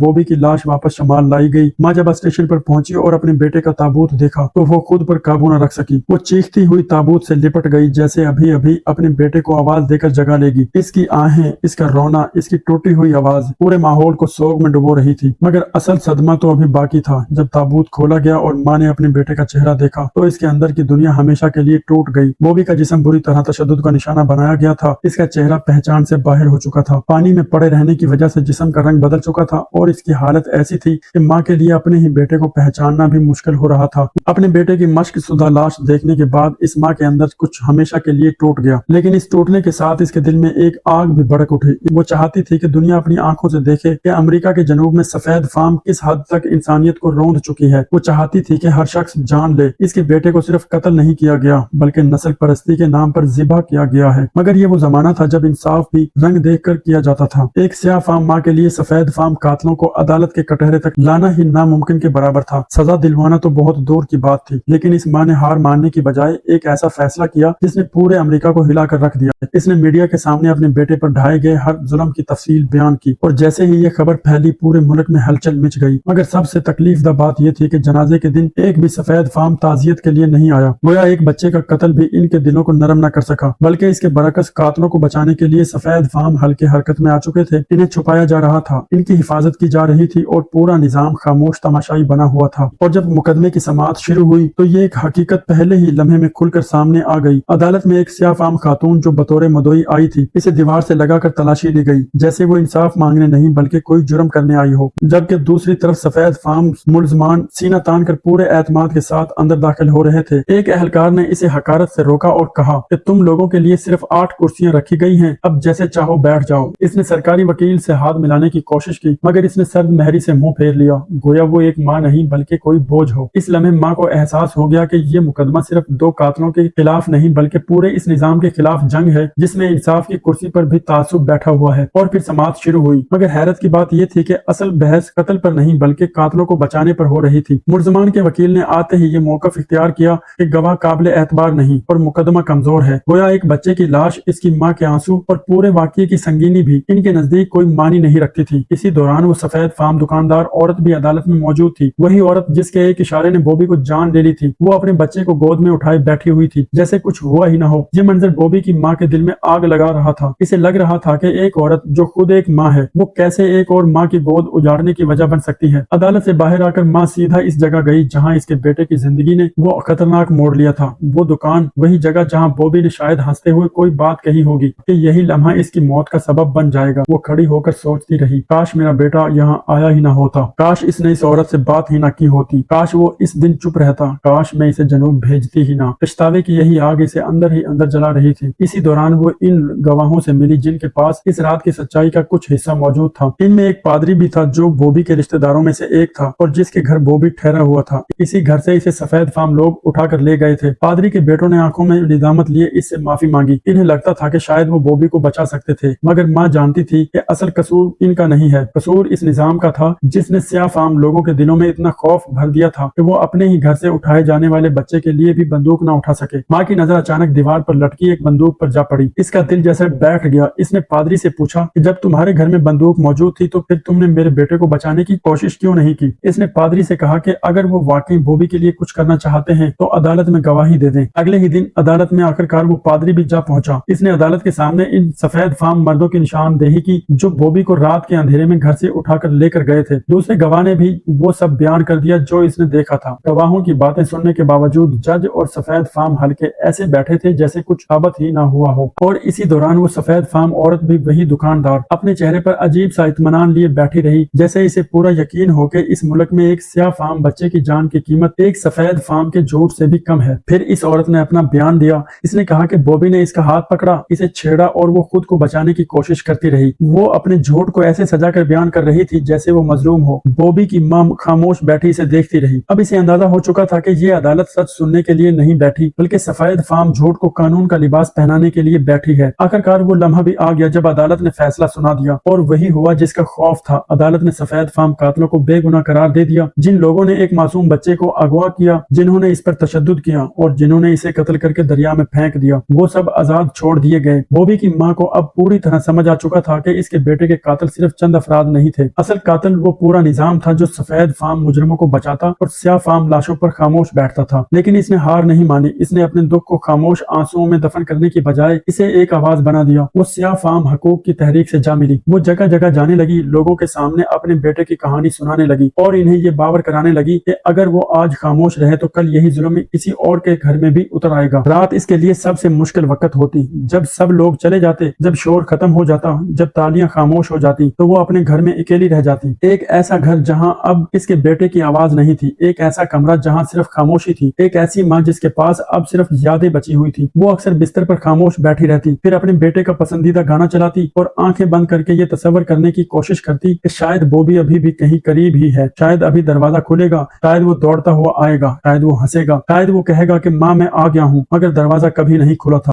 بوبی کی لاش واپس شمال لائی گئی۔ ماں جب اسٹیشن پر پہنچی اور اپنے بیٹے کا تابوت دیکھا تو وہ خود پر قابو نہ رکھ سکی۔ وہ چیختی ہوئی تابوت سے لپٹ گئی جیسے ابھی ابھی اپنے بیٹے کو آواز دے کر جگا لے گی۔ اس کی آہیں، اس کا رونا، اس کی ٹوٹی ہوئی آواز پورے ماحول کو سوگ میں ڈبو رہی تھی۔ مگر اصل صدمہ تو ابھی باقی تھا۔ جب تابوت کھولا گیا اور ماں نے اپنے بیٹے کا چہرہ دیکھا تو اس کے اندر کی دنیا ہمیشہ کے لیے ٹوٹ گئی۔ بوبی کا جسم بری طرح تشدد کا نشانہ بنایا گیا تھا۔ اس کا چہرہ پہچان سے باہر ہو چکا تھا۔ پانی میں پڑے رہنے کی وجہ سے جسم کا رنگ بدل چکا تھا اور اس کی حالت ایسی تھی کہ ماں کے لیے اپنے ہی بیٹے کو پہچاننا بھی مشکل ہو رہا تھا۔ اپنے بیٹے کی مشق شدہ لاش دیکھنے کے بعد اس ماں کے اندر کچھ ہمیشہ کے لیے ٹوٹ گیا، لیکن اس ٹوٹنے کے ساتھ اس کے دل میں ایک آگ بھی بھڑک اٹھی۔ وہ چاہتی تھی کہ دنیا اپنی آنکھوں سے دیکھے کہ امریکہ کے جنوب میں سفید فام کس حد تک انسانیت کو روند چکی ہے۔ وہ چاہتی تھی کہ ہر شخص جان لے اس کے بیٹے کو صرف قتل نہیں کیا گیا بلکہ نسل پرستی کے نام پر ذبح کیا گیا ہے۔ مگر یہ وہ زمانہ تھا جب انصاف بھی رنگ دیکھ کر کیا جاتا تھا۔ ایک سیاہ فام ماں کے لیے سفید فام قاتلوں کو عدالت کے کٹہرے تک لانا ہی ناممکن کے برابر تھا۔ سزا دلوانا تو بہت دور کی بات تھی، لیکن اس ماں نے ہار ماننے کی بجائے ایک ایسا فیصلہ کیا جس نے پورے امریکہ کو ہلا کر رکھ دیا۔ اس نے میڈیا کے سامنے اپنے بیٹے پر ڈھائے گئے ہر ظلم کی تفصیل بیان کی اور جیسے ہی یہ خبر پھیلی پورے ملک میں ہلچل مچ گئی۔ مگر سب سے تکلیف دہ بات یہ تھی کہ جنازے کے دن ایک بھی سفید فام تعزیت کے لیے نہیں آیا۔ گویا ایک بچے کا قتل بھی ان کے دلوں کو نرم نہ کر سکا، بلکہ اس کے برعکس قاتلوں کو بچانے کے لیے سفید فام ہلکے حرکت میں آ چکے تھے۔ انہیں چھپایا جا رہا تھا، ان کی حفاظت کی جا رہی تھی اور پورا نظام خاموش تماشائی بنا ہوا تھا۔ اور جب مقدمے کی سماعت شروع ہوئی تو یہ ایک حقیقت پہلے ہی لمحے میں کھل کر سامنے آ گئی۔ عدالت میں ایک سیاہ فام خاتون جو بطور مدعی آئی تھی، اسے دیوار سے لگا کر تلاشی لی گئی جیسے وہ انصاف مانگنے نہیں بلکہ کوئی جرم کرنے آئی ہو، جبکہ دوسری طرف سفید فام ملزمان سینہ تان کر پورے اعتماد کے ساتھ اندر داخل ہو رہے تھے۔ ایک اہلکار نے اسے حقارت سے روکا اور کہا کہ تم لوگوں کے لیے صرف 8 کرسیاں رکھی گئی ہیں، اب جیسے چاہو بیٹھ جاؤ۔ اس نے سرکاری وکیل سے ہاتھ ملانے کی کوشش کی مگر اس نے سرد مہری سے منہ پھیر لیا، گویا وہ ایک ماں نہیں بلکہ کوئی بوجھ ہو۔ اس لمحے ماں کو احساس ہو گیا کہ یہ مقدمہ صرف 2 قاتلوں کے خلاف نہیں بلکہ پورے اس نظام کے خلاف جنگ ہے جس میں انصاف کی کرسی پر بھی تعصب بیٹھا ہوا ہے۔ اور پھر سماعت شروع ہوئی، مگر حیرت کی بات یہ تھی کہ اصل بحث قتل پر نہیں بلکہ قاتلوں کو بچانے پر ہو رہی تھی۔ ملزمان کے وکیل نے آتے ہی یہ موقف اختیار کیا کہ گواہ قابل اعتبار نہیں اور مقدمہ کمزور ہے۔ گویا ایک بچے کی لاش، اس کی ماں کے آنسو اور پورے واقعے کی سنگینی بھی ان کے نزدیک کوئی معنی نہیں رکھتی تھی۔ اسی دوران وہ سفید فام دکاندار عورت بھی عدالت میں موجود تھی، وہی عورت جس کے ایک اشارے نے بوبی کو جان لے لی تھی۔ وہ اپنے بچے کو گود میں اٹھائے بیٹھی ہوئی تھی جیسے کچھ ہوا ہی نہ ہو۔ یہ منظر بوبی کی ماں کے دل میں آگ لگا رہا تھا۔ اسے لگ رہا تھا کہ ایک عورت جو خود ایک ماں ہے وہ کیسے ایک اور ماں کی گود اجاڑنے کی وجہ بن سکتی ہے۔ عدالت سے باہر آ کر ماں سیدھا اس جگہ گئی جہاں اس کے بیٹے کی زندگی نے وہ خطرناک موڑ لیا تھا۔ وہ دکان، وہی جگہ جہاں بوبی نے شاید ہنستے ہوئے کوئی بات کہی ہوگی کہ یہی لمحہ اس کی موت کا سبب بن جائے گا۔ وہ کھڑی ہو کر سوچتی رہی، کاش میرا بیٹا یہاں آیا ہی نہ ہوتا، کاش اس نے اس عورت سے بات ہی نہ کی ہوتی، کاش وہ اس دن چپ رہتا، کاش میں اسے جنوب بھیجتی ہی نہ۔ پچھتاوے کی یہی آگ اسے اندر ہی اندر جلا رہی تھی۔ اسی دوران وہ ان گواہوں سے ملی جن کے پاس اس رات کی سچائی کا کچھ حصہ موجود تھا۔ ان میں ایک پادری بھی تھا جو بوبی کے رشتہ داروں میں سے ایک تھا اور جس کے گھر بوبی ٹھہرا ہوا تھا۔ اسی گھر سے اسے سفید فام لوگ اٹھا کر لے گئے تھے۔ پادری کے بیٹوں نے آنکھوں میں ندامت لیے اس سے معافی مانگی۔ انہیں لگتا تھا کہ شاید وہ بوبی کو بچا سکتے تھے، مگر ماں جانتی تھی کہ اصل قصور ان کا نہیں ہے، قصور اس نظام کا تھا جس نے سیاہ فام لوگوں کے دلوں میں اتنا خوف بھر دیا تھا کہ وہ اپنے ہی گھر سے اٹھائے جانے والے بچے کے لیے بھی بندوق نہ اٹھا سکے۔ ماں کی نظر اچانک دیوار پر لٹکی ایک بندوق پر جا پڑی۔ اس کا دل جیسے بیٹھ گیا۔ اس نے پادری سے پوچھا کہ جب تمہارے گھر میں بندوق موجود تھی تو پھر تم نے میرے بیٹے کو بچانے کی کوشش کیوں نہیں کی؟ اس نے پادری سے کہا کہ اگر وہ واقعی بوبی کے لیے کچھ کرنا چاہتے ہیں تو عدالت میں گواہی دے دیں۔ اگلے ہی دن عدالت میں آخرکار وہ پادری بھی جا پہنچا۔ اس نے عدالت کے سامنے ان سفید فام مردوں کی نشاندہی کی جو بوبی کو رات کے اندھیرے میں گھر سے اٹھا کر لے کر گئے تھے۔ دوسرے گواہ نے بھی وہ سب بیان کر دیا جو اس نے دیکھا تھا۔ گواہوں کی باتیں سننے کے باوجود جج اور سفید فام ہلکے ایسے بیٹھے تھے جیسے کچھ ثابت ہی نہ ہوا ہو۔ اور اسی دوران وہ سفید فام عورت بھی وہی دکاندار اپنے چہرے پر عجیب سا اطمینان لیے بیٹھی رہی جیسے اسے پورا یقین ہو کہ اس ملک میں ایک سیاہ فام بچے کی جان کی قیمت ایک سفید فام کے جھوٹ سے بھی کم ہے۔ پھر اس عورت نے اپنا بیان دیا۔ اس نے کہا کہ بوبی نے اس کا ہاتھ پکڑا، اسے چھیڑا اور وہ خود کو بچانے کی کوشش کرتی رہی۔ وہ اپنے جھوٹ کو ایسے سجا کر بیان کر رہی تھی جیسے وہ مظلوم ہو۔ بوبی کی ماں خاموش بیٹھی اسے دیکھتی رہی۔ اب اسے اندازہ ہو چکا تھا کہ یہ عدالت سچ سننے کے لیے نہیں بیٹھی بلکہ سفید فام جھوٹ کو قانون کا لباس پہنانے کے لیے بیٹھی ہے۔ آخرکار وہ لمحہ بھی آ گیا جب عدالت نے فیصلہ سنا دیا اور وہی ہوا جس کا خوف تھا۔ عدالت نے سفید فام قاتلوں کو بے گناہ قرار دے دیا۔ جن لوگوں نے ایک معصوم بچے کو اغوا کیا، جنہوں نے اس پر تشدد کیا اور جنہوں نے اسے قتل کر کے دریا میں پھینک دیا، وہ سب آزاد چھوڑ دیے گئے۔ بوبی کی ماں کو اب اب پوری طرح سمجھ آ چکا تھا کہ اس کے بیٹے کے قاتل صرف چند افراد نہیں تھے، اصل قاتل وہ پورا نظام تھا جو سفید فام مجرموں کو بچاتا اور سیاہ فام لاشوں پر خاموش بیٹھتا تھا۔ لیکن اس نے ہار نہیں مانی، اس نے اپنے دکھ کو خاموش آنسوؤں میں دفن کرنے کی بجائے اسے ایک آواز بنا دیا۔ وہ سیاہ فام حقوق کی تحریک سے جا ملی، وہ جگہ جگہ جانے لگی، لوگوں کے سامنے اپنے بیٹے کی کہانی سنانے لگی اور انہیں یہ باور کرانے لگی کہ اگر وہ آج خاموش رہے تو کل یہی ظلم کسی اور کے گھر میں بھی اتر آئے گا۔ رات اس کے لیے سب سے مشکل وقت ہوتی، جب سب لوگ چلے جاتے، جب شور ختم ہو جاتا، جب تالیاں خاموش ہو جاتی تو وہ اپنے گھر میں اکیلی رہ جاتی۔ ایک ایسا گھر جہاں اب اس کے بیٹے کی آواز نہیں تھی، ایک ایسا کمرہ جہاں صرف خاموشی تھی، ایک ایسی ماں جس کے پاس اب صرف یادیں بچی ہوئی تھی۔ وہ اکثر بستر پر خاموش بیٹھی رہتی، پھر اپنے بیٹے کا پسندیدہ گانا چلاتی اور آنکھیں بند کر کے یہ تصور کرنے کی کوشش کرتی کہ شاید بوبی ابھی بھی کہیں قریب ہی ہے، شاید ابھی دروازہ کھلے گا، شاید وہ دوڑتا ہوا آئے گا، شاید وہ ہنسے گا، شاید وہ کہے گا کہ ماں میں آ گیا ہوں، مگر دروازہ کبھی نہیں کھلا تھا۔